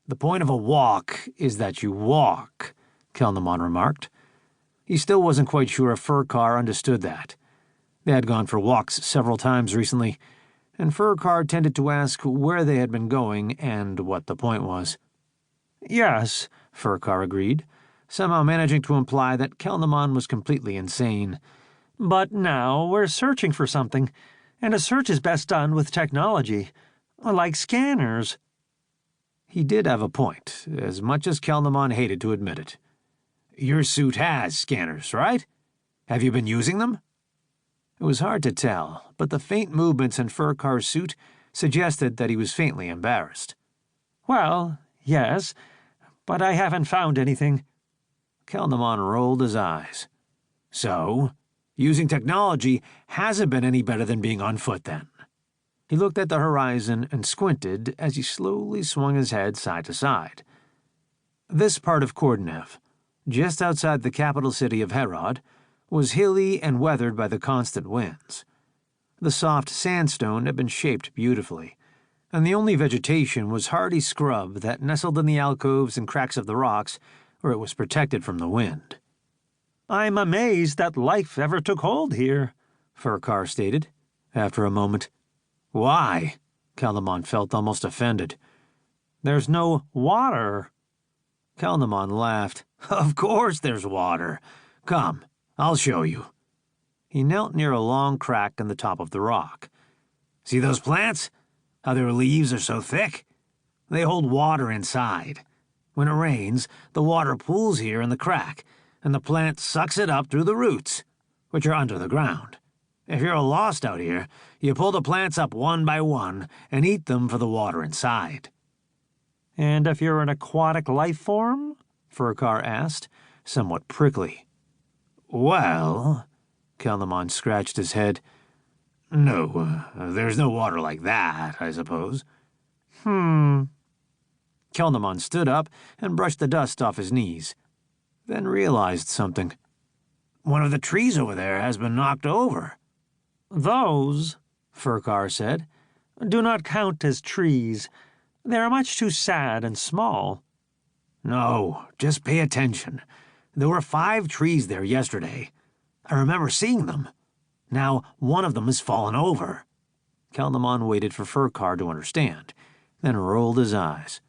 The point of a walk is that you walk, Kelnemon remarked. He still wasn't quite sure if Furcar understood that. They had gone for walks several times recently, and Furcar tended to ask where they had been going and what the point was. Yes, Furcar agreed, somehow managing to imply that Kelnemon was completely insane. But now we're searching for something, and a search is best done with technology, like scanners. He did have a point, as much as Kelnemon hated to admit it. Your suit has scanners, right? Have you been using them? It was hard to tell, but the faint movements in Furcar's suit suggested that he was faintly embarrassed. Well, yes, but I haven't found anything. Kelnemon rolled his eyes. So, using technology hasn't been any better than being on foot, then. He looked at the horizon and squinted as he slowly swung his head side to side. This part of Kordenev, just outside the capital city of Herod, was hilly and weathered by the constant winds. The soft sandstone had been shaped beautifully, and the only vegetation was hardy scrub that nestled in the alcoves and cracks of the rocks where it was protected from the wind. I'm amazed that life ever took hold here, Furcar stated, after a moment. Why? Kelnemon felt almost offended. There's no water. Kelnemon laughed. Of course there's water. Come, I'll show you. He knelt near a long crack in the top of the rock. See those plants? How their leaves are so thick? They hold water inside. When it rains, the water pools here in the crack, and the plant sucks it up through the roots, which are under the ground. If you're lost out here, you pull the plants up one by one and eat them for the water inside. And if you're an aquatic life form? Furcar asked, somewhat prickly. Well, Kelnemon scratched his head. No, there's no water like that, I suppose. Kelnemon stood up and brushed the dust off his knees, then realized something. One of the trees over there has been knocked over. Those, Furcar said, do not count as trees. They are much too sad and small. No, just pay attention. There were 5 trees there yesterday. I remember seeing them. Now one of them has fallen over. Kelnemon waited for Furcar to understand, then rolled his eyes.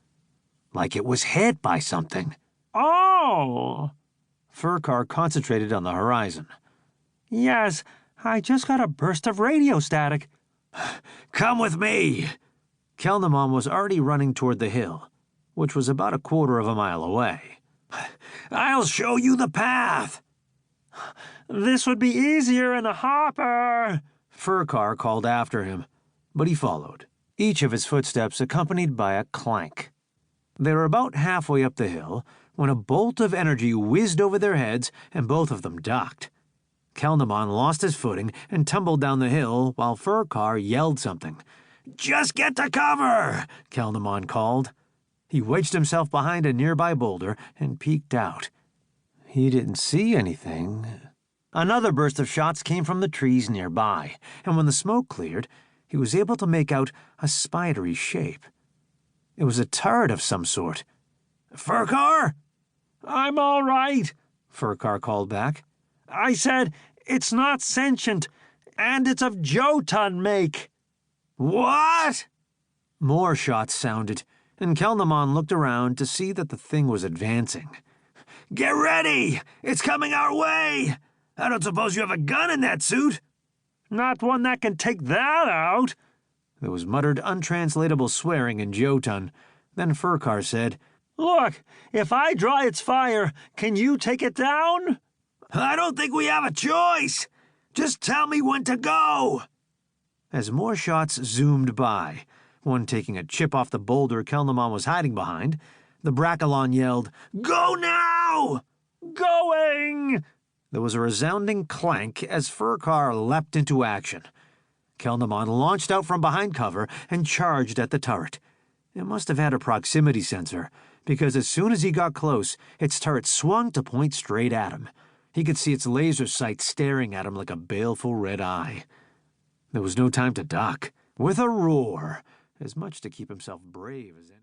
Like it was hit by something. Oh! Furcar concentrated on the horizon. Yes, I just got a burst of radio static. Come with me! Kelnemon was already running toward the hill, which was about a quarter of a mile away. I'll show you the path! This would be easier in a hopper! Furcar called after him, but he followed, each of his footsteps accompanied by a clank. They were about halfway up the hill when a bolt of energy whizzed over their heads and both of them ducked. Kelnemon lost his footing and tumbled down the hill while Furcar yelled something. Just get to cover! Kelnemon called. He wedged himself behind a nearby boulder and peeked out. He didn't see anything. Another burst of shots came from the trees nearby, and when the smoke cleared, he was able to make out a spidery shape. It was a turret of some sort. Furcar? I'm all right, Furcar called back. I said it's not sentient, and it's of Jotun make. What? More shots sounded, and Kelnemon looked around to see that the thing was advancing. Get ready! It's coming our way! I don't suppose you have a gun in that suit? Not one that can take that out! There was muttered, untranslatable swearing in Jotun. Then Furcar said, Look, if I draw its fire, can you take it down? I don't think we have a choice! Just tell me when to go! As more shots zoomed by, one taking a chip off the boulder Kelnemon was hiding behind, the Brakalon yelled, Go now! Going! There was a resounding clank as Furcar leapt into action. Kelnemon launched out from behind cover and charged at the turret. It must have had a proximity sensor, because as soon as he got close, its turret swung to point straight at him. He could see its laser sight staring at him like a baleful red eye. There was no time to duck. With a roar, as much to keep himself brave as any...